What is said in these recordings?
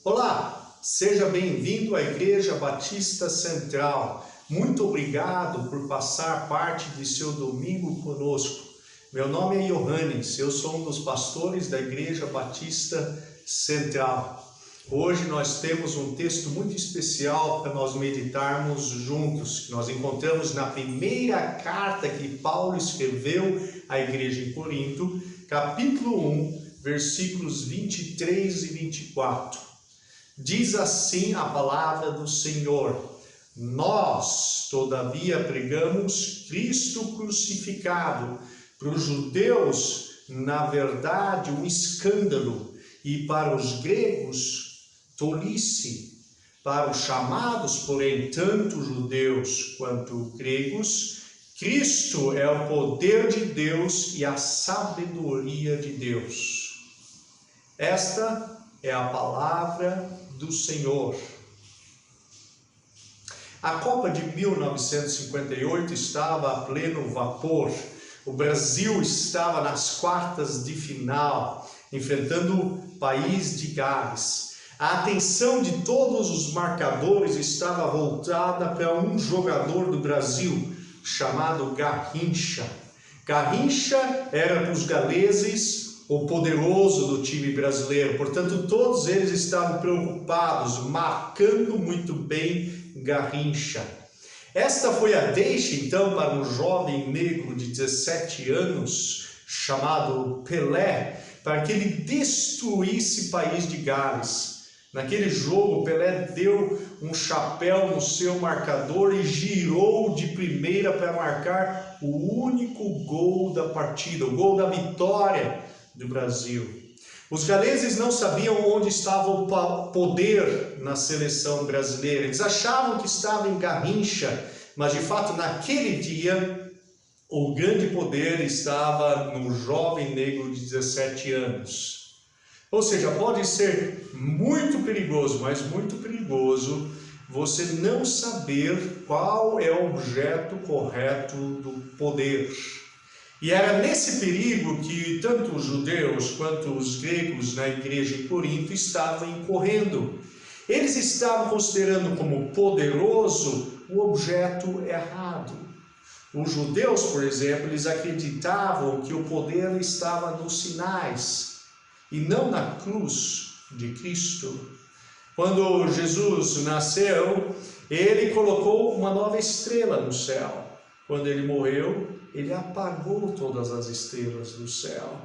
Olá, seja bem-vindo à Igreja Batista Central. Muito obrigado por passar parte de seu domingo conosco. Meu nome é Johannes, eu sou um dos pastores da Igreja Batista Central. Hoje nós temos um texto muito especial para nós meditarmos juntos, que nós encontramos na primeira carta que Paulo escreveu à igreja em Corinto, capítulo 1, versículos 23 e 24. Diz assim a palavra do Senhor: nós, todavia, pregamos Cristo crucificado, para os judeus, na verdade, um escândalo, e para os gregos, tolice. Para os chamados, porém, tanto judeus quanto gregos, Cristo é o poder de Deus e a sabedoria de Deus. Esta é a palavra do Senhor. A Copa de 1958 estava a pleno vapor. O Brasil estava nas quartas de final, enfrentando o país de Gales. A atenção de todos os marcadores estava voltada para um jogador do Brasil, chamado Garrincha. Garrincha era para os galeses o poderoso do time brasileiro, portanto todos eles estavam preocupados, marcando muito bem Garrincha. Esta foi a deixa então para um jovem negro de 17 anos, chamado Pelé, para que ele destruísse o país de Gales. Naquele jogo, Pelé deu um chapéu no seu marcador e girou de primeira para marcar o único gol da partida, o gol da vitória do Brasil. Os galeses não sabiam onde estava o poder na seleção brasileira. Eles achavam que estava em Garrincha, mas de fato naquele dia o grande poder estava no jovem negro de 17 anos. Ou seja, pode ser muito perigoso, mas muito perigoso você não saber qual é o objeto correto do poder. E era nesse perigo que tanto os judeus quanto os gregos na igreja em Corinto estavam incorrendo. Eles estavam considerando como poderoso o objeto errado. Os judeus, por exemplo, eles acreditavam que o poder estava nos sinais e não na cruz de Cristo. Quando Jesus nasceu, ele colocou uma nova estrela no céu. Quando ele morreu, ele apagou todas as estrelas do céu.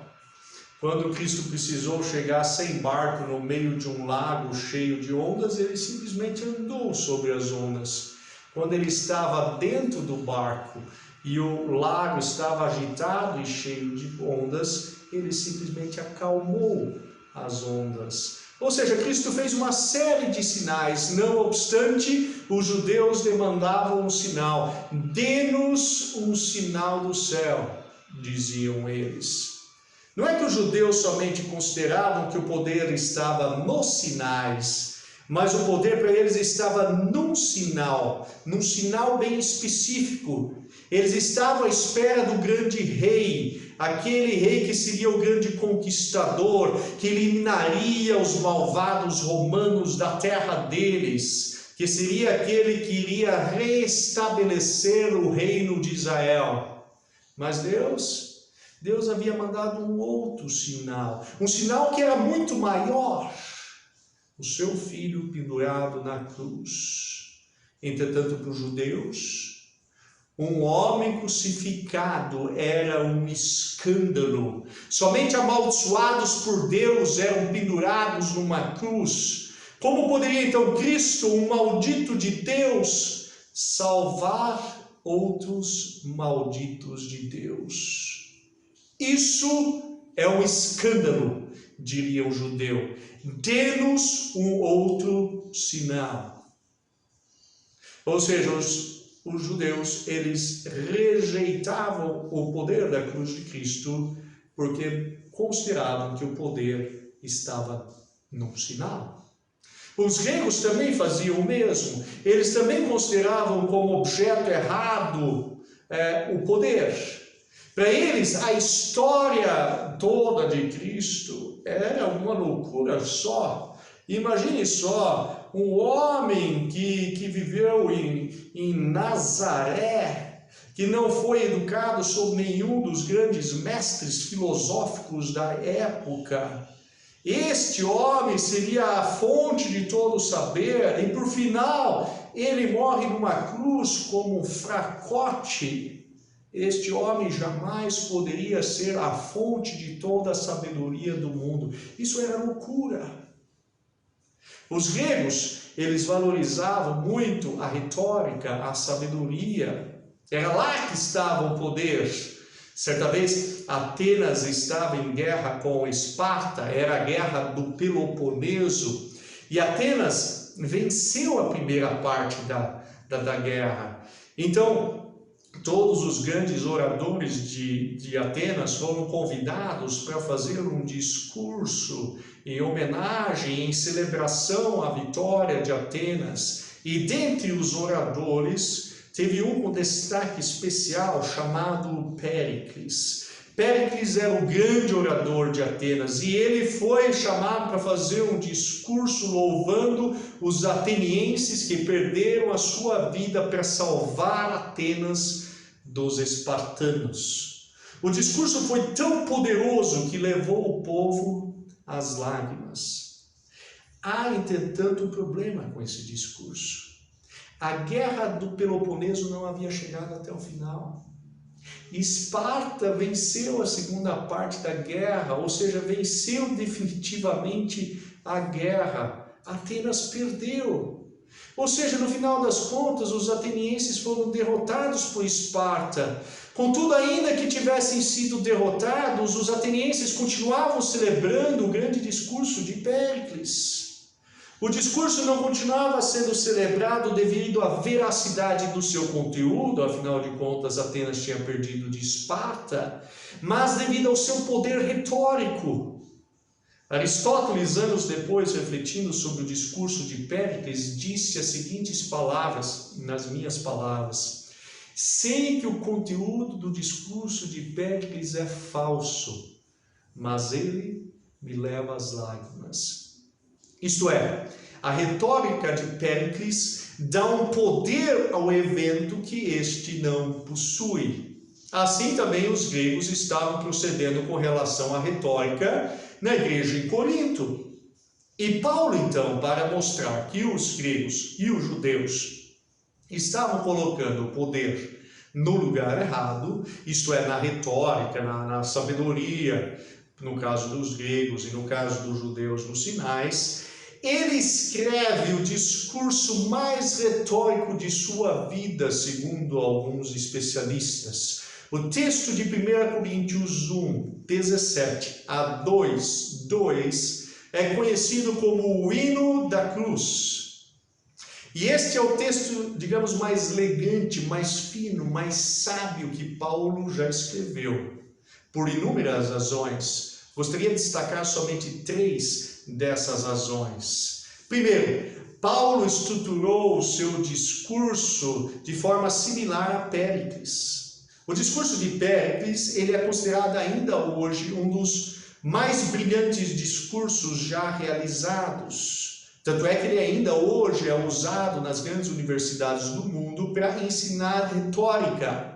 Quando Cristo precisou chegar sem barco no meio de um lago cheio de ondas, ele simplesmente andou sobre as ondas. Quando ele estava dentro do barco e o lago estava agitado e cheio de ondas, ele simplesmente acalmou as ondas. Ou seja, Cristo fez uma série de sinais, não obstante, os judeus demandavam um sinal. Dê-nos um sinal do céu, diziam eles. Não é que os judeus somente consideravam que o poder estava nos sinais, mas o poder para eles estava num sinal bem específico. Eles estavam à espera do grande rei, aquele rei que seria o grande conquistador, que eliminaria os malvados romanos da terra deles, que seria aquele que iria restabelecer o reino de Israel. Mas Deus havia mandado um outro sinal, um sinal que era muito maior: o seu filho pendurado na cruz. Entretanto, para os judeus, um homem crucificado era um escândalo. Somente amaldiçoados por Deus eram pendurados numa cruz. Como poderia então Cristo, um maldito de Deus, salvar outros malditos de Deus? Isso é um escândalo, diria o judeu. Dê-nos um outro sinal. Ou seja, os judeus, eles rejeitavam o poder da cruz de Cristo porque consideravam que o poder estava num sinal. Os gregos também faziam o mesmo. Eles também consideravam como objeto errado o poder. Para eles, a história toda de Cristo era uma loucura só. Imagine só, um homem que viveu em Nazaré, que não foi educado sob nenhum dos grandes mestres filosóficos da época. Este homem seria a fonte de todo o saber, e por final ele morre numa cruz como um fracote. Este homem jamais poderia ser a fonte de toda a sabedoria do mundo. Isso era loucura. Os gregos, eles valorizavam muito a retórica, a sabedoria. Era lá que estava o poder. Certa vez, Atenas estava em guerra com Esparta, era a guerra do Peloponeso, e Atenas venceu a primeira parte da guerra. Então, todos os grandes oradores de Atenas foram convidados para fazer um discurso em homenagem, em celebração à vitória de Atenas. E dentre os oradores, teve um com destaque especial chamado Péricles. Péricles era o grande orador de Atenas e ele foi chamado para fazer um discurso louvando os atenienses que perderam a sua vida para salvar Atenas dos espartanos. O discurso foi tão poderoso que levou o povo às lágrimas. Há, entretanto, um problema com esse discurso. A guerra do Peloponeso não havia chegado até o final. Esparta venceu a segunda parte da guerra, ou seja, venceu definitivamente a guerra. Atenas perdeu. Ou seja, no final das contas, os atenienses foram derrotados por Esparta. Contudo, ainda que tivessem sido derrotados, os atenienses continuavam celebrando o grande discurso de Péricles. O discurso não continuava sendo celebrado devido à veracidade do seu conteúdo, afinal de contas Atenas tinha perdido de Esparta, mas devido ao seu poder retórico. Aristóteles, anos depois, refletindo sobre o discurso de Péricles, disse as seguintes palavras, nas minhas palavras: sei que o conteúdo do discurso de Péricles é falso, mas ele me leva às lágrimas. Isto é, a retórica de Péricles dá um poder ao evento que este não possui. Assim também os gregos estavam procedendo com relação à retórica na igreja em Corinto. E Paulo, então, para mostrar que os gregos e os judeus estavam colocando o poder no lugar errado, isto é, na retórica, na sabedoria, no caso dos gregos e no caso dos judeus nos sinais, ele escreve o discurso mais retórico de sua vida, segundo alguns especialistas. O texto de 1 Coríntios 1, 17 a 2 é conhecido como o hino da cruz. E este é o texto, digamos, mais elegante, mais fino, mais sábio que Paulo já escreveu, por inúmeras razões. Gostaria de destacar somente 3 dessas razões. Primeiro, Paulo estruturou o seu discurso de forma similar a Péricles. O discurso de Péricles, ele é considerado ainda hoje um dos mais brilhantes discursos já realizados. Tanto é que ele ainda hoje é usado nas grandes universidades do mundo para ensinar retórica.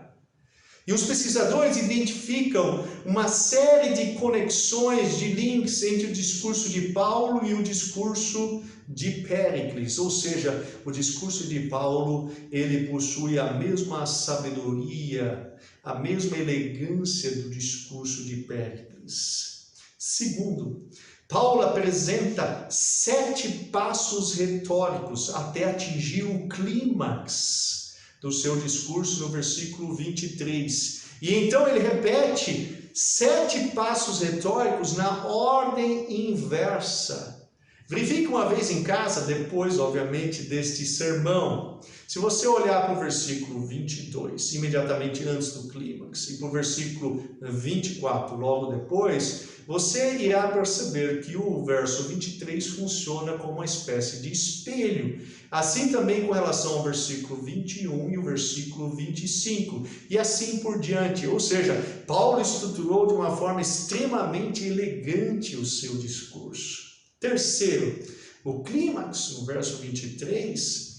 E os pesquisadores identificam uma série de conexões, de links entre o discurso de Paulo e o discurso de Péricles. Ou seja, o discurso de Paulo, ele possui a mesma sabedoria, a mesma elegância do discurso de Péricles. Segundo, Paulo apresenta 7 passos retóricos até atingir o clímax do seu discurso no versículo 23. E então ele repete 7 passos retóricos na ordem inversa. Verifique uma vez em casa, depois, obviamente, deste sermão. Se você olhar para o versículo 22, imediatamente antes do clímax, e para o versículo 24, logo depois, você irá perceber que o verso 23 funciona como uma espécie de espelho. Assim também com relação ao versículo 21 e o versículo 25. E assim por diante. Ou seja, Paulo estruturou de uma forma extremamente elegante o seu discurso. Terceiro, O clímax, no verso 23,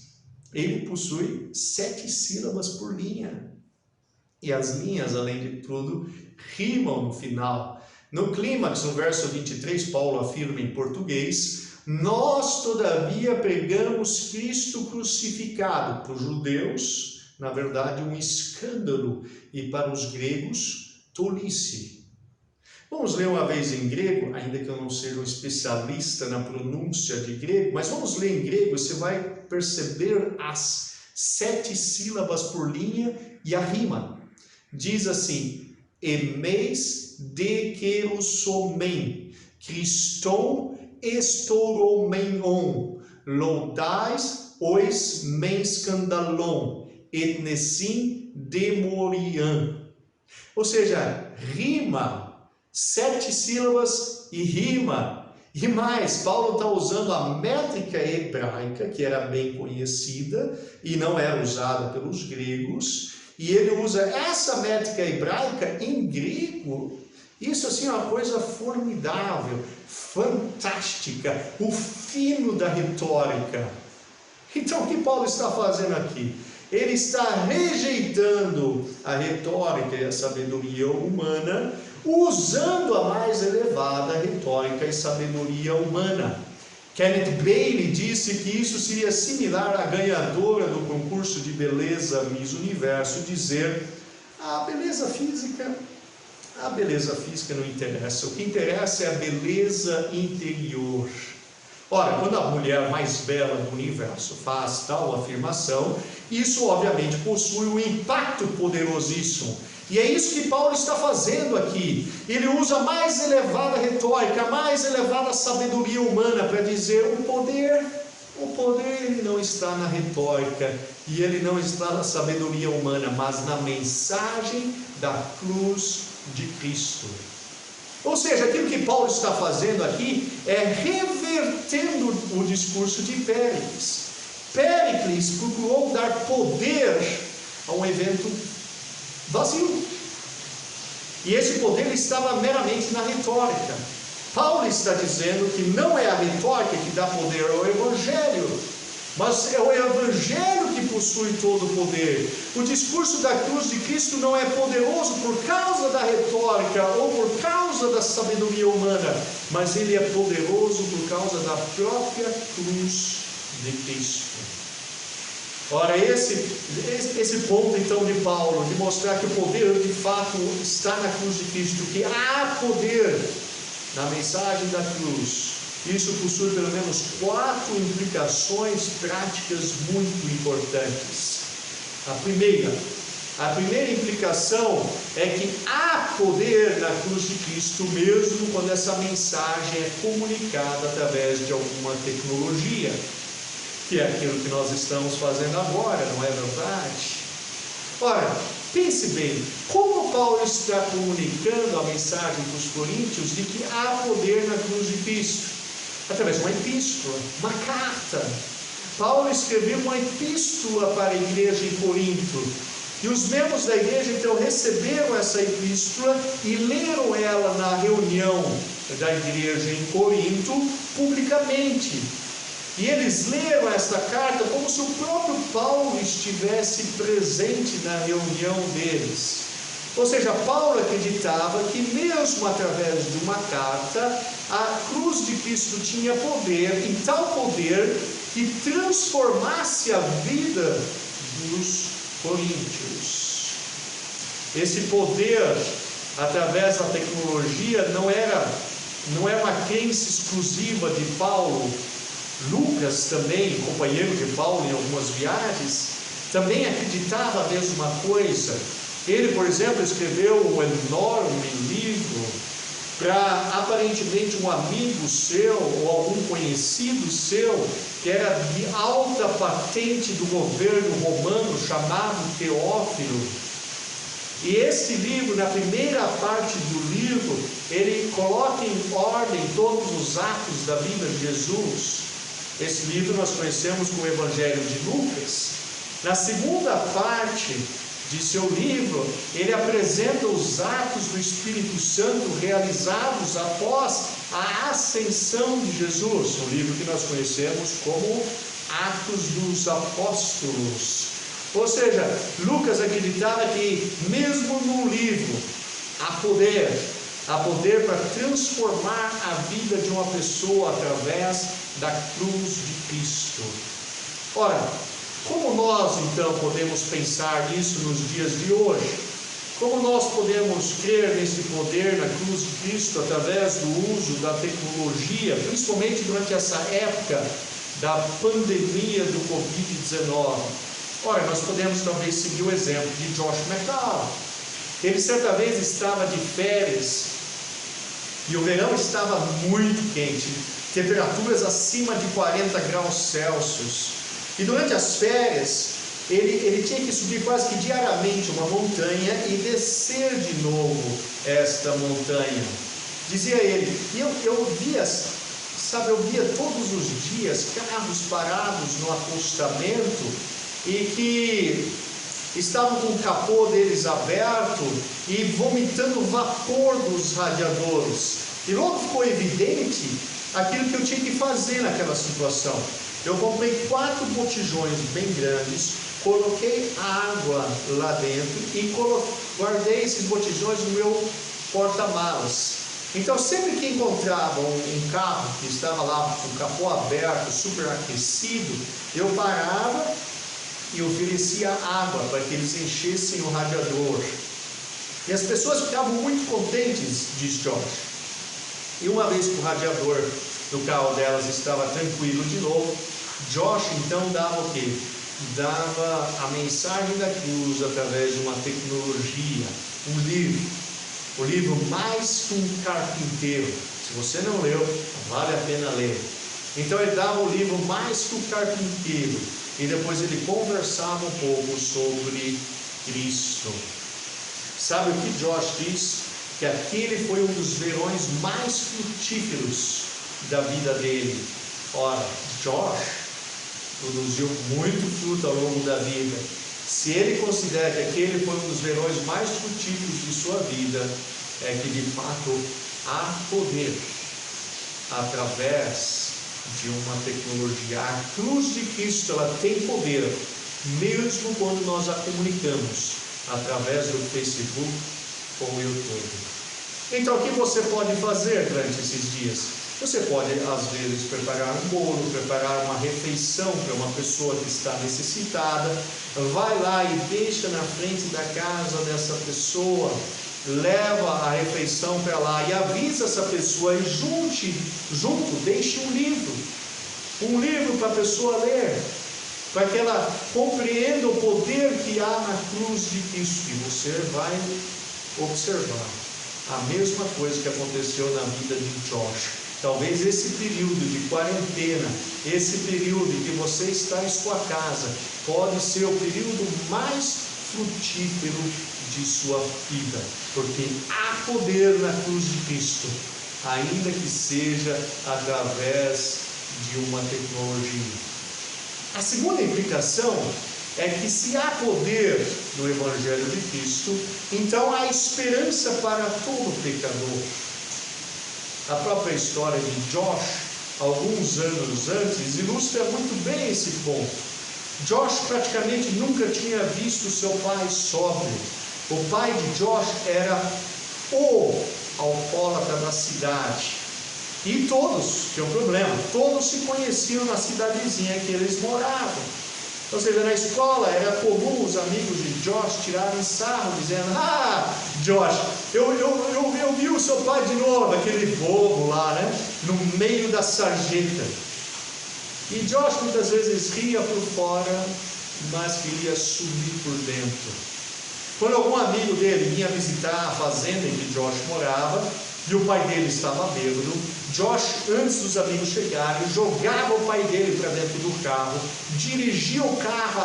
ele possui 7 sílabas por linha. E as linhas, além de tudo, rimam no final. No clímax, no verso 23, Paulo afirma em português: nós, todavia, pregamos Cristo crucificado. Para os judeus, na verdade, um escândalo, e para os gregos, tolice. Vamos ler uma vez em grego, ainda que eu não seja um especialista na pronúncia de grego, mas vamos ler em grego, você vai perceber as 7 sílabas por linha e a rima. Diz assim: emeis dekerusomen, Christon estoromenon, loudais ois men scandalon, et nessim demorian. Ou seja, rima, 7 sílabas e rima. E mais, Paulo está usando a métrica hebraica, que era bem conhecida e não era usada pelos gregos, e ele usa essa métrica hebraica em grego. Isso assim é uma coisa formidável, fantástica, o fino da retórica. Então o que Paulo está fazendo aqui? Ele está rejeitando a retórica e a sabedoria humana, usando a mais elevada retórica e sabedoria humana. Kenneth Bailey disse que isso seria similar à ganhadora do concurso de beleza Miss Universo dizer: a beleza física não interessa, o que interessa é a beleza interior. Ora, quando a mulher mais bela do universo faz tal afirmação, isso obviamente possui um impacto poderosíssimo. E é isso que Paulo está fazendo aqui. Ele usa a mais elevada retórica, a mais elevada sabedoria humana para dizer: o poder ele não está na retórica e ele não está na sabedoria humana, mas na mensagem da cruz de Cristo. Ou seja, aquilo que Paulo está fazendo aqui é revertendo o discurso de Péricles. Péricles procurou dar poder a um evento vazio. E esse poder estava meramente na retórica. Paulo está dizendo que não é a retórica que dá poder ao Evangelho, mas é o Evangelho que possui todo o poder. O discurso da cruz de Cristo não é poderoso por causa da retórica ou por causa da sabedoria humana, mas ele é poderoso por causa da própria cruz de Cristo. Ora, esse ponto então de Paulo, de mostrar que o poder de fato está na cruz de Cristo, que há poder na mensagem da cruz, isso possui pelo menos 4 implicações práticas muito importantes. A primeira implicação é que há poder na cruz de Cristo mesmo quando essa mensagem é comunicada através de alguma tecnologia, que é aquilo que nós estamos fazendo agora, não é verdade? Ora, pense bem, como Paulo está comunicando a mensagem para os coríntios de que há poder na cruz de Cristo? Através de uma epístola, uma carta. Paulo escreveu uma epístola para a igreja em Corinto, e os membros da igreja então receberam essa epístola e leram ela na reunião da igreja em Corinto publicamente. E eles leram esta carta como se o próprio Paulo estivesse presente na reunião deles. Ou seja, Paulo acreditava que mesmo através de uma carta, a cruz de Cristo tinha poder, e tal poder que transformasse a vida dos coríntios. Esse poder, através da tecnologia, não é uma crença exclusiva de Paulo. Lucas também, companheiro de Paulo em algumas viagens, também acreditava a mesma coisa. Ele, por exemplo, escreveu um enorme livro para aparentemente um amigo seu ou algum conhecido seu que era de alta patente do governo romano, chamado Teófilo. E esse livro, na primeira parte do livro, ele coloca em ordem todos os atos da vida de Jesus. Esse livro nós conhecemos como o Evangelho de Lucas. Na segunda parte de seu livro, ele apresenta os atos do Espírito Santo realizados após a ascensão de Jesus, um livro que nós conhecemos como Atos dos Apóstolos. Ou seja, Lucas acreditava que mesmo no livro há poder para transformar a vida de uma pessoa através da cruz de Cristo. Ora, como nós então podemos pensar nisso nos dias de hoje? Como nós podemos crer nesse poder na cruz de Cristo através do uso da tecnologia, principalmente durante essa época da pandemia do Covid-19? Ora, nós podemos talvez seguir o exemplo de Josh McDowell. Ele certa vez estava de férias e o verão estava muito quente, temperaturas acima de 40 graus Celsius. E durante as férias, ele tinha que subir quase que diariamente uma montanha e descer de novo esta montanha. Dizia ele, e eu via todos os dias carros parados no acostamento e que estavam com o capô deles aberto e vomitando vapor dos radiadores. E logo ficou evidente aquilo que eu tinha que fazer naquela situação. Eu comprei 4 botijões bem grandes, coloquei água lá dentro e guardei esses botijões no meu porta-malas. Então, sempre que encontrava um carro que estava lá com o capô aberto, superaquecido, eu parava e oferecia água para que eles enchessem o radiador. E as pessoas ficavam muito contentes, diz Josh. E uma vez que o radiador do carro delas estava tranquilo de novo, Josh então dava o quê? Dava a mensagem da cruz através de uma tecnologia, um livro, o livro Mais que um Carpinteiro. Se você não leu, vale a pena ler. Então ele dava o livro Mais que o Carpinteiro e depois ele conversava um pouco sobre Cristo. Sabe o que Josh diz? Que aquele foi um dos verões mais frutíferos da vida dele. Ora, Josh produziu muito fruto ao longo da vida. Se ele considera que aquele foi um dos verões mais frutíferos de sua vida, é que de fato há poder através de uma tecnologia. A cruz de Cristo, ela tem poder, mesmo quando nós a comunicamos através do Facebook ou YouTube. Então, o que você pode fazer durante esses dias? Você pode, às vezes, preparar um bolo, preparar uma refeição para uma pessoa que está necessitada. Vai lá e deixa na frente da casa dessa pessoa, leva a refeição para lá e avisa essa pessoa e junto deixe um livro para a pessoa ler, para que ela compreenda o poder que há na cruz de Cristo. E você vai observar a mesma coisa que aconteceu na vida de Josh. Talvez esse período de quarentena, esse período em que você está em sua casa, pode ser o período mais frutífero de sua vida, porque há poder na cruz de Cristo, ainda que seja através de uma tecnologia. A segunda implicação é que se há poder no Evangelho de Cristo, então há esperança para todo pecador. A própria história de Josh, alguns anos antes, ilustra muito bem esse ponto. Josh praticamente nunca tinha visto seu pai sóbrio. O pai de Josh era o alcoólatra da cidade. E todos tinham problema, todos se conheciam na cidadezinha que eles moravam. Ou seja, na escola era comum os amigos de Josh tirarem sarro, dizendo: "Ah, Josh, eu vi o seu pai de novo, aquele bobo lá, né? No meio da sarjeta." E Josh muitas vezes ria por fora, mas queria subir por dentro. Quando algum amigo dele vinha visitar a fazenda em que Josh morava, e o pai dele estava bêbado, Josh, antes dos amigos chegarem, jogava o pai dele para dentro do carro, dirigia o carro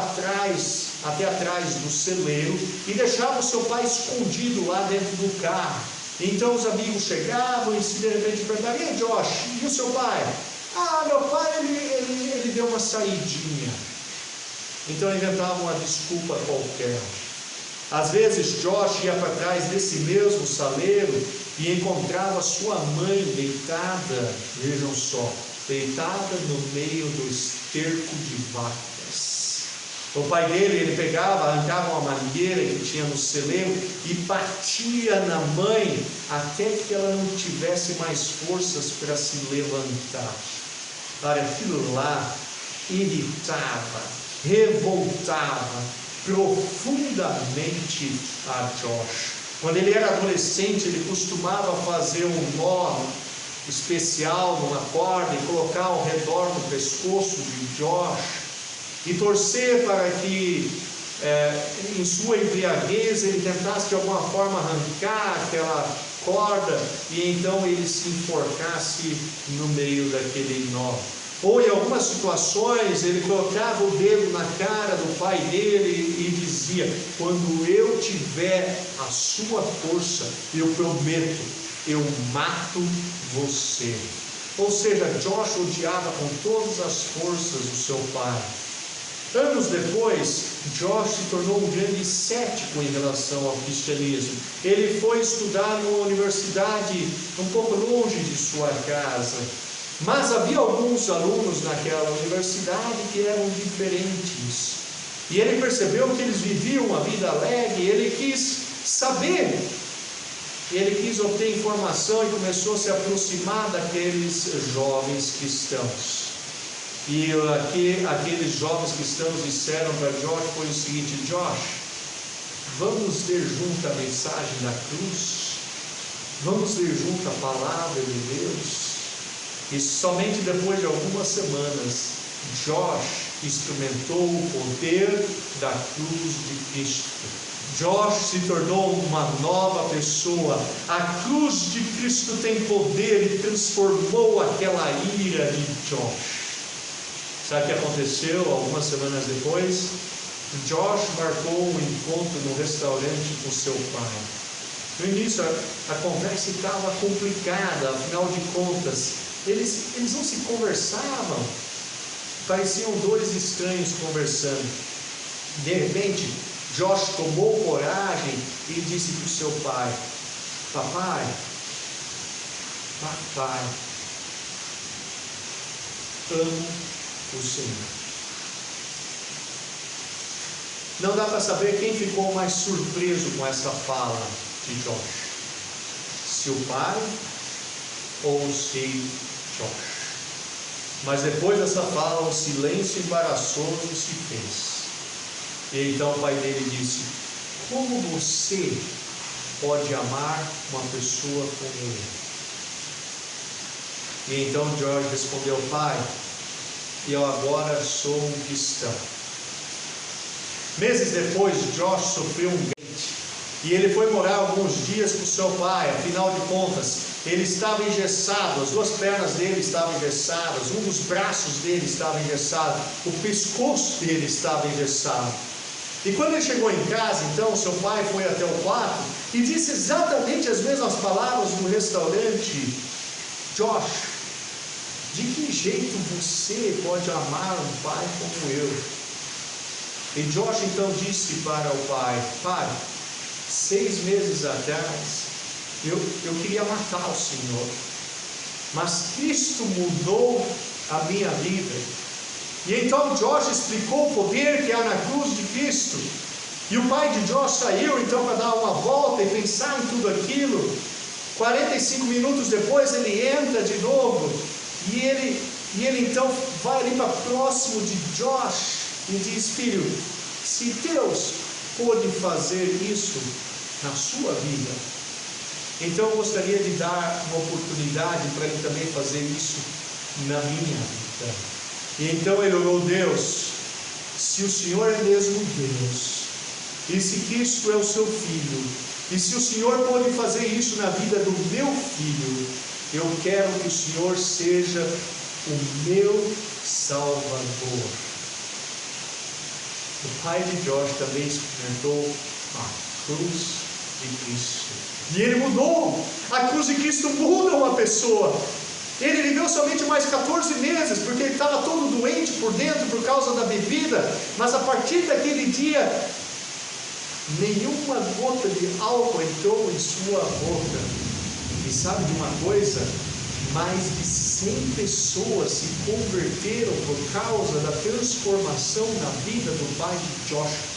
até atrás do celeiro e deixava o seu pai escondido lá dentro do carro. Então os amigos chegavam e se de repente perguntavam: "E aí, Josh, e o seu pai?" "Ah, meu pai, ele deu uma saidinha." Então inventavam uma desculpa qualquer. Às vezes Josh ia para trás desse mesmo saleiro e encontrava sua mãe deitada, vejam só, deitada no meio do esterco de vacas. O pai dele, ele pegava, arrancava uma mangueira que tinha no celeiro e batia na mãe até que ela não tivesse mais forças para se levantar. Olha, aquilo lá irritava, revoltava profundamente a Josh. Quando ele era adolescente, ele costumava fazer um nó especial numa corda e colocar ao redor do pescoço de Josh e torcer para que em sua embriaguez ele tentasse de alguma forma arrancar aquela corda e então ele se enforcasse no meio daquele nó. Ou em algumas situações ele colocava o dedo na cara do pai dele e dizia: quando eu tiver a sua força, eu prometo, eu mato você. Ou seja, Josh odiava com todas as forças o seu pai. Anos depois, Josh se tornou um grande cético em relação ao cristianismo. Ele foi estudar numa universidade um pouco longe de sua casa. Mas havia alguns alunos naquela universidade que eram diferentes. E ele percebeu que eles viviam uma vida alegre, e ele quis saber. Ele quis obter informação e começou a se aproximar daqueles jovens cristãos. E aqueles jovens cristãos disseram para Josh foi o seguinte: Josh, vamos ler junto a mensagem da cruz? Vamos ler junto a palavra de Deus? E somente depois de algumas semanas, Josh experimentou o poder da cruz de Cristo. Josh se tornou uma nova pessoa. A cruz de Cristo tem poder e transformou aquela ira de Josh. Sabe o que aconteceu algumas semanas depois? Josh marcou um encontro no restaurante com seu pai. No início a conversa estava complicada, afinal de contas, eles não se conversavam, pareciam dois estranhos conversando. De repente, Josh tomou coragem e disse para o seu pai: papai, amo o Senhor. Não dá para saber quem ficou mais surpreso com essa fala de Josh, se o pai ou se Josh. Mas depois dessa fala, um silêncio embaraçoso se fez. E então o pai dele disse: como você pode amar uma pessoa como eu? E então George respondeu: pai, eu agora sou um cristão. Meses depois, Josh sofreu um acidente e ele foi morar alguns dias com seu pai. Afinal de contas, ele estava engessado, as duas pernas dele estavam engessadas, um dos braços dele estava engessado, o pescoço dele estava engessado. E quando ele chegou em casa, então, seu pai foi até o quarto e disse exatamente as mesmas palavras no restaurante: Josh, de que jeito você pode amar um pai como eu? E Josh então disse para o pai: pai, 6 meses atrás eu queria matar o Senhor, mas Cristo mudou a minha vida. E então Josh explicou o poder que há na cruz de Cristo. E o pai de Josh saiu então para dar uma volta e pensar em tudo aquilo. 45 minutos depois ele entra de novo e ele então vai ali para próximo de Josh e diz: filho, se Deus pôde fazer isso na sua vida, então eu gostaria de dar uma oportunidade para ele também fazer isso na minha vida. E então ele orou: Deus, se o Senhor é mesmo Deus, e se Cristo é o seu Filho, e se o Senhor pode fazer isso na vida do meu filho, eu quero que o Senhor seja o meu Salvador. O pai de Josh também experimentou a cruz de Cristo. E ele mudou. A cruz de Cristo muda uma pessoa. Ele viveu somente mais 14 meses, porque ele estava todo doente por dentro por causa da bebida. Mas a partir daquele dia, nenhuma gota de álcool entrou em sua boca. E sabe de uma coisa? Mais de 100 pessoas se converteram por causa da transformação na vida do pai de Joshua.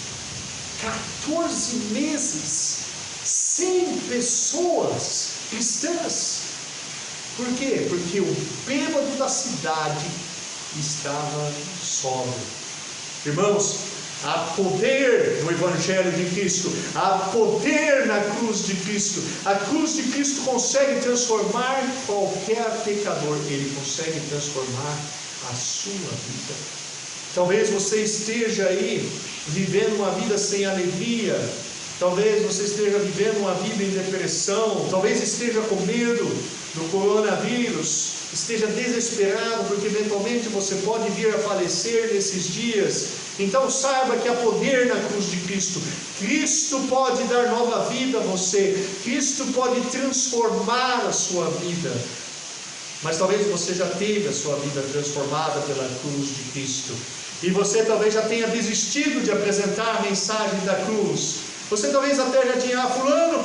14 meses, 100 pessoas cristãs. Por quê? Porque o bêbado da cidade estava sóbrio. Irmãos, há poder no Evangelho de Cristo, há poder na cruz de Cristo. A cruz de Cristo consegue transformar qualquer pecador, ele consegue transformar a sua vida. Talvez você esteja aí vivendo uma vida sem alegria, talvez você esteja vivendo uma vida em depressão, talvez esteja com medo do coronavírus, esteja desesperado porque eventualmente você pode vir a falecer nesses dias. Então saiba que há poder na cruz de Cristo. Cristo pode dar nova vida a você, Cristo pode transformar a sua vida. Mas talvez você já teve a sua vida transformada pela cruz de Cristo, e você talvez já tenha desistido de apresentar a mensagem da cruz. Você talvez até já tinha, fulano,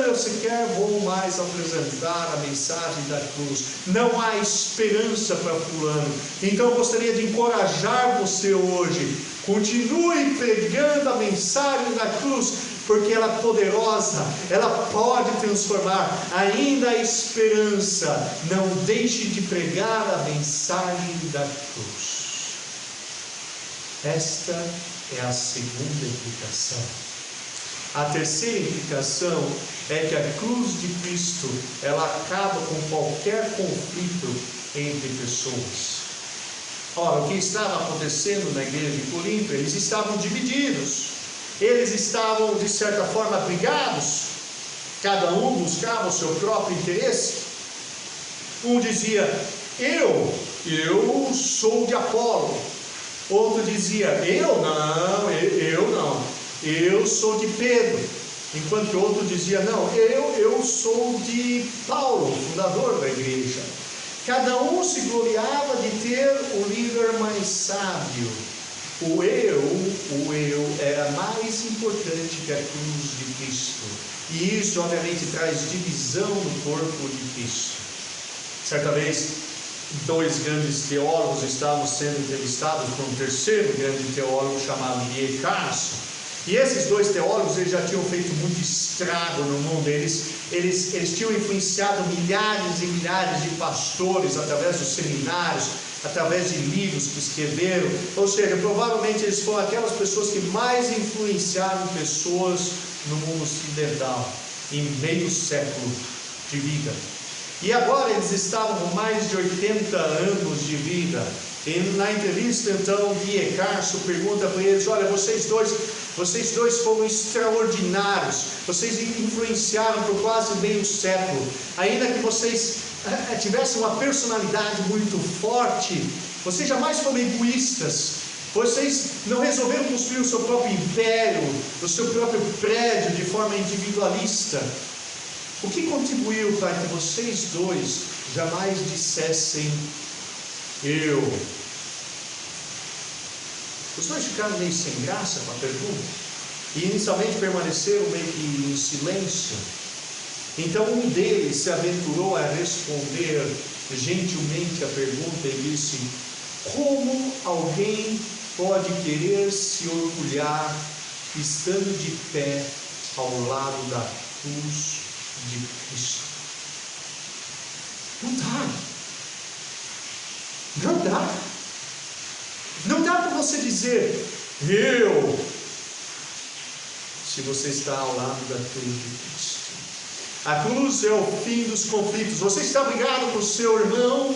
eu sequer vou mais apresentar a mensagem da cruz. Não há esperança para fulano. Então eu gostaria de encorajar você hoje. Continue pregando a mensagem da cruz, porque ela é poderosa, ela pode transformar. Ainda há esperança. Não deixe de pregar a mensagem da cruz. Esta é a segunda implicação. A terceira implicação é que a cruz de Cristo, ela acaba com qualquer conflito entre pessoas. Ora, o que estava acontecendo na igreja de Corinto? Eles estavam divididos, eles estavam de certa forma brigados, cada um buscava o seu próprio interesse. Um dizia, eu sou de Apolo. Outro dizia, eu não, eu sou de Pedro. Enquanto que outro dizia, não, eu sou de Paulo, fundador da igreja. Cada um se gloriava de ter o líder mais sábio. O eu era mais importante que a cruz de Cristo. E isso obviamente traz divisão no corpo de Cristo. Certa vez, 2 grandes teólogos estavam sendo entrevistados por um terceiro grande teólogo chamado D.A. Carson. E esses 2 teólogos, eles já tinham feito muito estrago no mundo. Eles tinham influenciado milhares e milhares de pastores através dos seminários, através de livros que escreveram. Ou seja, provavelmente eles foram aquelas pessoas que mais influenciaram pessoas no mundo ocidental em meio século de vida. E agora eles estavam com mais de 80 anos de vida. E na entrevista então, D.A. Carson pergunta para eles, olha, vocês dois foram extraordinários, vocês influenciaram por quase meio século, ainda que vocês tivessem uma personalidade muito forte, vocês jamais foram egoístas, vocês não resolveram construir o seu próprio império, o seu próprio prédio de forma individualista. O que contribuiu para que vocês dois jamais dissessem eu? Os dois ficaram meio sem graça com a pergunta e inicialmente permaneceram meio que em silêncio. Então um deles se aventurou a responder gentilmente a pergunta e disse, como alguém pode querer se orgulhar estando de pé ao lado da cruz de Cristo? Não dá para você dizer eu, se você está ao lado da cruz de Cristo. A cruz é o fim dos conflitos. Você está brigado com o seu irmão,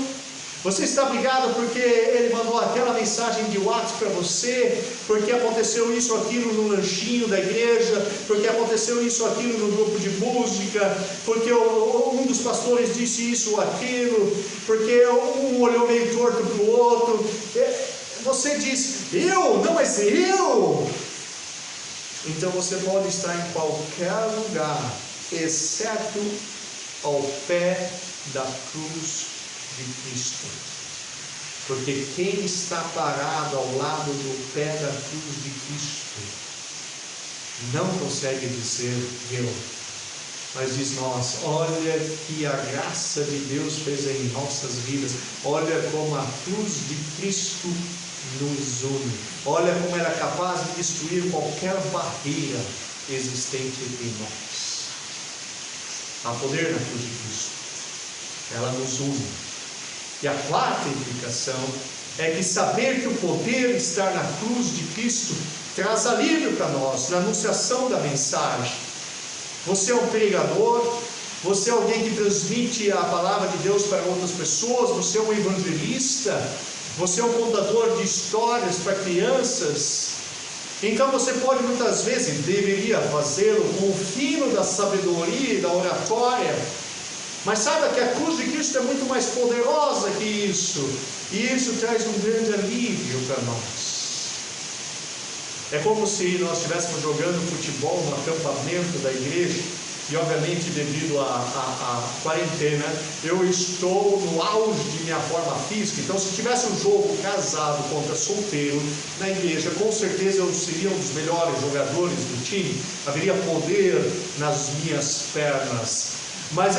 você está brigado porque ele mandou aquela mensagem de WhatsApp para você, porque aconteceu isso ou aquilo no lanchinho da igreja, porque aconteceu isso ou aquilo no grupo de música, porque um dos pastores disse isso ou aquilo, porque um olhou meio torto para o outro. Você diz, mas eu. Então você pode estar em qualquer lugar, exceto ao pé da cruz de Cristo, porque quem está parado ao lado do pé da cruz de Cristo não consegue dizer eu. Mas diz nós, olha que a graça de Deus fez em nossas vidas. Olha como a cruz de Cristo nos une. Olha como era capaz de destruir qualquer barreira existente entre nós. Há poder na cruz de Cristo. Ela nos une. E a quarta implicação é que saber que o poder está na cruz de Cristo traz alívio para nós, na anunciação da mensagem. Você é um pregador, você é alguém que transmite a palavra de Deus para outras pessoas, você é um evangelista, você é um contador de histórias para crianças. Então você pode muitas vezes, deveria fazê-lo com o fino da sabedoria e da oratória, mas saiba que a cruz de Cristo é muito mais poderosa que isso, e isso traz um grande alívio para nós. É como se nós estivéssemos jogando futebol no acampamento da igreja, e obviamente devido à quarentena, eu estou no auge de minha forma física. Então se tivesse um jogo casado contra solteiro na igreja, com certeza eu seria um dos melhores jogadores do time, haveria poder nas minhas pernas. Mas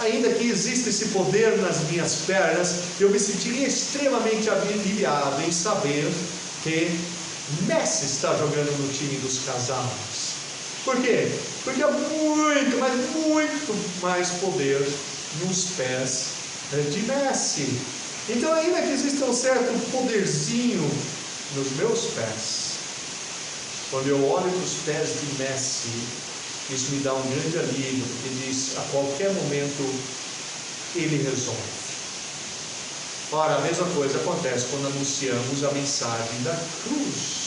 ainda que exista esse poder nas minhas pernas, eu me sentiria extremamente aliviado em saber que Messi está jogando no time dos casados. Por quê? Porque há muito, mas muito mais poder nos pés de Messi. Então, ainda que exista um certo poderzinho nos meus pés, quando eu olho para os pés de Messi, isso me dá um grande alívio, porque diz, a qualquer momento ele resolve. Ora, a mesma coisa acontece quando anunciamos a mensagem da cruz.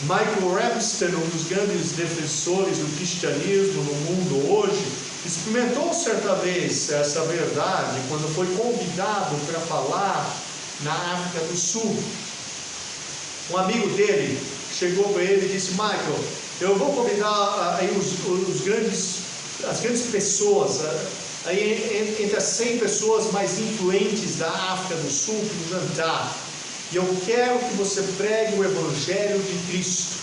Michael Webster, um dos grandes defensores do cristianismo no mundo hoje, experimentou certa vez essa verdade quando foi convidado para falar na África do Sul. Um amigo dele chegou para ele e disse: Michael, eu vou convidar aí as grandes pessoas, aí entre as 100 pessoas mais influentes da África do Sul para um jantar, e eu quero que você pregue o Evangelho de Cristo.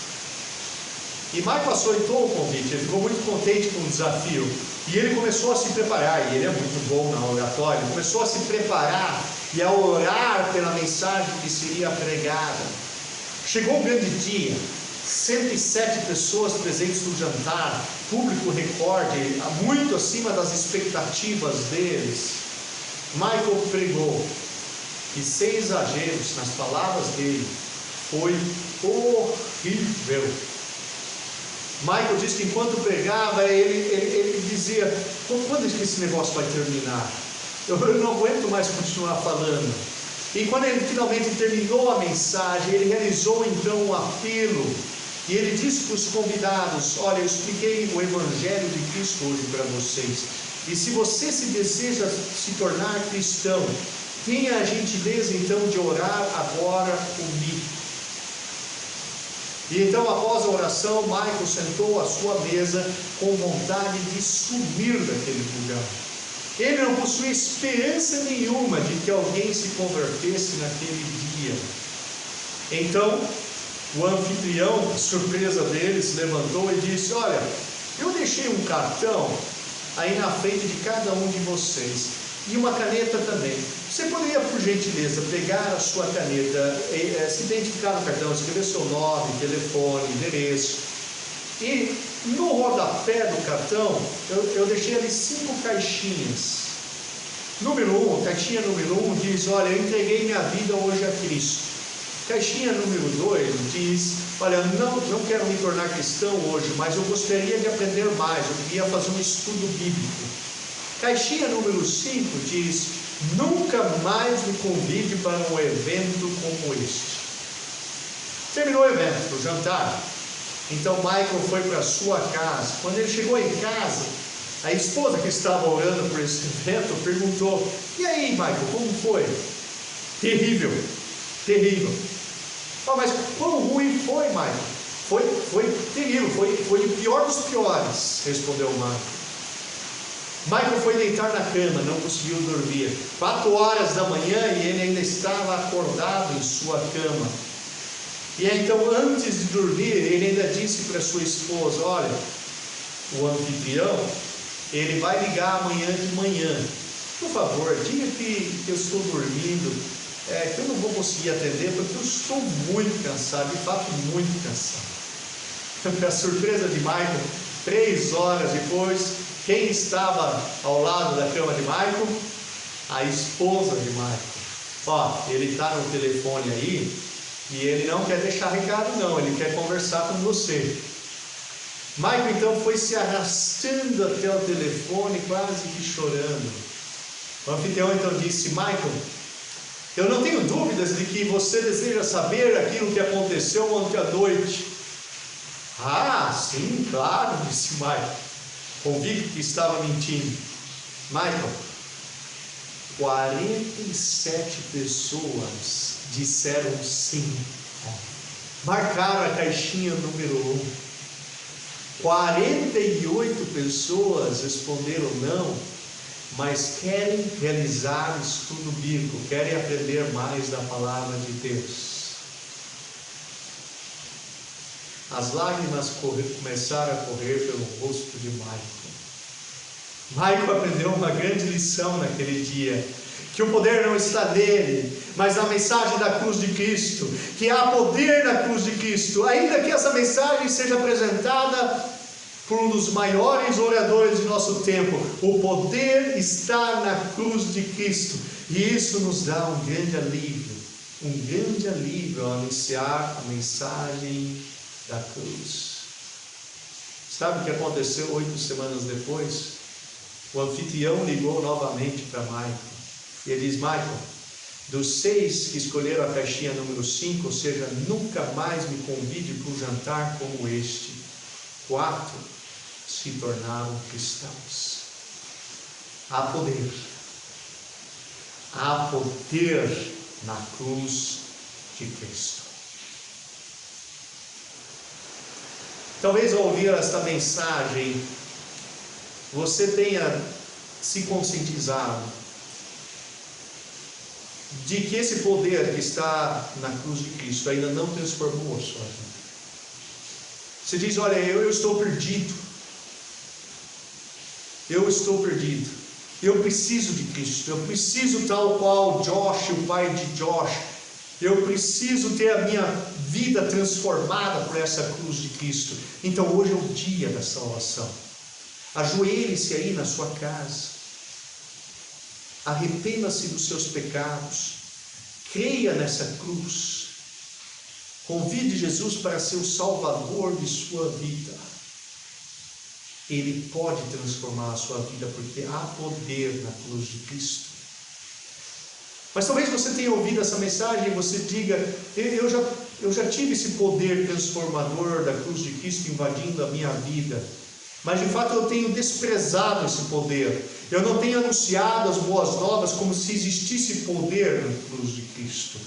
E Michael aceitou o convite, ele ficou muito contente com o desafio, e ele começou a se preparar, e ele é muito bom na oratória, começou a se preparar e a orar pela mensagem que seria pregada. Chegou o grande dia, 107 pessoas presentes no jantar, público recorde, muito acima das expectativas deles. Michael pregou, e sem exageros nas palavras dele, foi horrível. Michael disse que enquanto pregava, ele dizia: quando é que esse negócio vai terminar? Eu não aguento mais continuar falando. E quando ele finalmente terminou a mensagem, ele realizou então um apelo, e ele disse para os convidados: olha, eu expliquei o Evangelho de Cristo hoje para vocês, e se você se deseja se tornar cristão, tenha a gentileza então de orar agora comigo. E então, após a oração, Michael sentou à sua mesa com vontade de sumir daquele lugar. Ele não possuía esperança nenhuma de que alguém se convertesse naquele dia. Então, o anfitrião, surpresa dele, se levantou e disse: olha, eu deixei um cartão aí na frente de cada um de vocês, e uma caneta também. Você poderia, por gentileza, pegar a sua caneta, se identificar no cartão, escrever seu nome, telefone, endereço, e no rodapé do cartão eu deixei ali 5 caixinhas. Caixinha número 1 diz: olha, eu entreguei minha vida hoje a Cristo. Caixinha número 2 diz: olha, não quero me tornar cristão hoje, mas eu gostaria de aprender mais, eu queria fazer um estudo bíblico. Caixinha número 5 diz: nunca mais me convide para um evento como este. Terminou o evento, o jantar. Então Michael foi para a sua casa. Quando ele chegou em casa, a esposa que estava orando por esse evento perguntou: e aí, Michael, como foi? Terrível, terrível. Oh, mas quão ruim foi, Michael? Foi terrível, foi o pior dos piores, respondeu Michael. Michael foi deitar na cama, não conseguiu dormir. 4 horas da manhã e ele ainda estava acordado em sua cama. E aí, então, antes de dormir, ele ainda disse para sua esposa: olha, o anfitrião, ele vai ligar amanhã de manhã. Por favor, diga que eu estou dormindo, que eu não vou conseguir atender, porque eu estou muito cansado, de fato muito cansado. Para a surpresa de Michael, 3 horas depois, quem estava ao lado da cama de Michael? A esposa de Michael. Ele está no telefone aí, e ele não quer deixar recado não, ele quer conversar com você. Michael então foi se arrastando até o telefone, quase que chorando. O anfitrião então disse: Michael, eu não tenho dúvidas de que você deseja saber aquilo que aconteceu ontem à noite. Ah, sim, claro, disse Michael, convicto que estava mentindo. Michael, 47 pessoas disseram sim, marcaram a caixinha número 1. 48 pessoas responderam não, mas querem realizar estudo bíblico, querem aprender mais da palavra de Deus. As lágrimas começaram a correr pelo rosto de Michael. Michael aprendeu uma grande lição naquele dia, que o poder não está nele, mas na mensagem da cruz de Cristo, que há poder na cruz de Cristo, ainda que essa mensagem seja apresentada por um dos maiores oradores de nosso tempo. O poder está na cruz de Cristo, e isso nos dá um grande alívio ao anunciar a mensagem da cruz. Sabe o que aconteceu 8 semanas depois? O anfitrião ligou novamente para Michael, e ele diz: Michael, dos 6 que escolheram a caixinha número 5, ou seja, nunca mais me convide para um jantar como este, 4 se tornaram cristãos. Há poder na cruz de Cristo. Talvez ao ouvir esta mensagem, você tenha se conscientizado de que esse poder que está na cruz de Cristo ainda não transformou a sua vida. Você diz: olha, eu estou perdido. Eu preciso de Cristo. Eu preciso, tal qual Josh, o pai de Josh, eu preciso ter a minha vida transformada por essa cruz de Cristo. Então hoje é o dia da salvação. Ajoelhe-se aí na sua casa, arrependa-se dos seus pecados, creia nessa cruz, convide Jesus para ser o Salvador de sua vida. Ele pode transformar a sua vida, porque há poder na cruz de Cristo. Mas talvez você tenha ouvido essa mensagem e você diga: eu já tive esse poder transformador da cruz de Cristo invadindo a minha vida, mas de fato eu tenho desprezado esse poder. Eu não tenho anunciado as boas novas como se existisse poder na cruz de Cristo.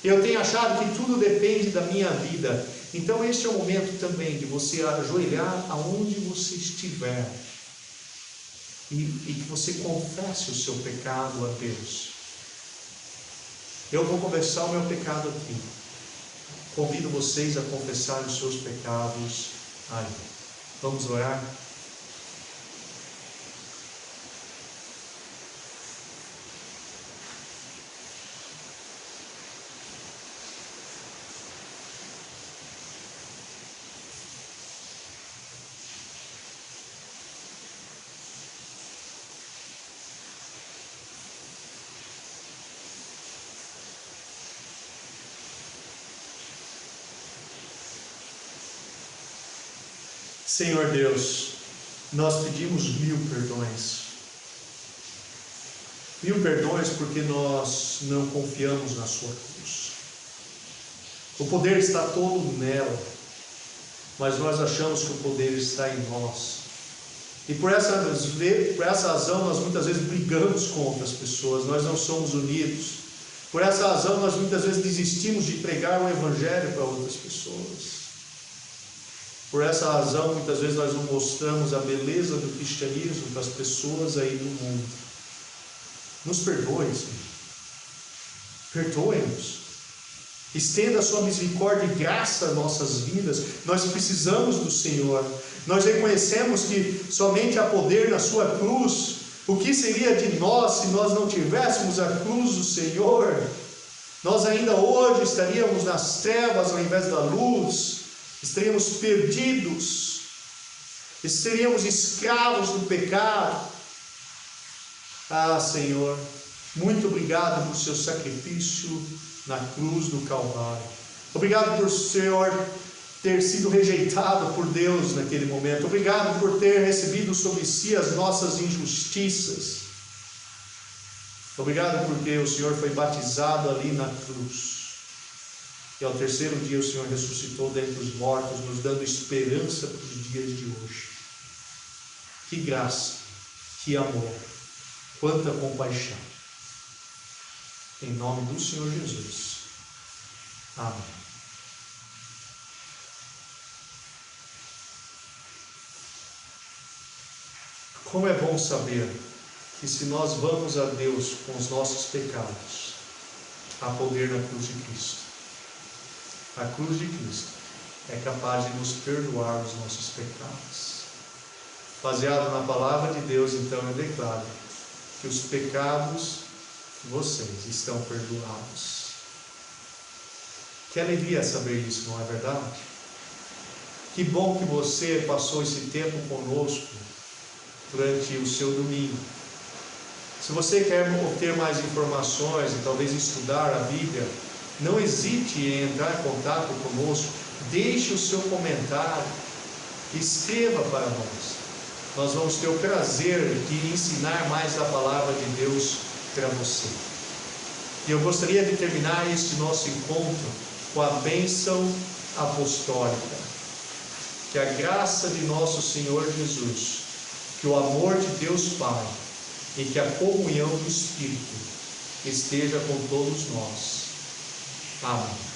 Eu tenho achado que tudo depende da minha vida. Então este é o momento também de você ajoelhar aonde você estiver e que você confesse o seu pecado a Deus. Eu vou confessar o meu pecado aqui. Convido vocês a confessar os seus pecados aí. Vamos orar? Senhor Deus, nós pedimos 1000 perdões. 1000 perdões porque nós não confiamos na sua cruz. O poder está todo nela, mas nós achamos que o poder está em nós. E por essa razão nós muitas vezes brigamos com outras pessoas, nós não somos unidos. Por essa razão nós muitas vezes desistimos de pregar o Evangelho para outras pessoas. Por essa razão, muitas vezes nós não mostramos a beleza do cristianismo para as pessoas aí do mundo. Nos perdoe, Senhor. Perdoe-nos. Estenda a sua misericórdia e graça às nossas vidas. Nós precisamos do Senhor. Nós reconhecemos que somente há poder na sua cruz. O que seria de nós se nós não tivéssemos a cruz do Senhor? Nós ainda hoje estaríamos nas trevas ao invés da luz. Estaríamos perdidos. Seríamos escravos do pecado. Ah, Senhor, muito obrigado por seu sacrifício na cruz do Calvário. Obrigado por o Senhor ter sido rejeitado por Deus naquele momento. Obrigado por ter recebido sobre si as nossas injustiças. Obrigado porque o Senhor foi batizado ali na cruz. E ao terceiro dia o Senhor ressuscitou dentre os mortos, nos dando esperança para os dias de hoje. Que graça, que amor, quanta compaixão. Em nome do Senhor Jesus. Amém. Como é bom saber que se nós vamos a Deus com os nossos pecados, há poder na cruz de Cristo. A cruz de Cristo é capaz de nos perdoar os nossos pecados. Baseado na palavra de Deus, então eu declaro que os pecados de vocês estão perdoados. Que alegria saber isso, não é verdade? Que bom que você passou esse tempo conosco durante o seu domingo. Se você quer obter mais informações e talvez estudar a Bíblia, não hesite em entrar em contato conosco. Deixe o seu comentário, escreva para nós. Nós vamos ter o prazer de ensinar mais a palavra de Deus para você. E eu gostaria de terminar este nosso encontro com a bênção apostólica. Que a graça de nosso Senhor Jesus, que o amor de Deus Pai e que a comunhão do Espírito esteja com todos nós. Amém.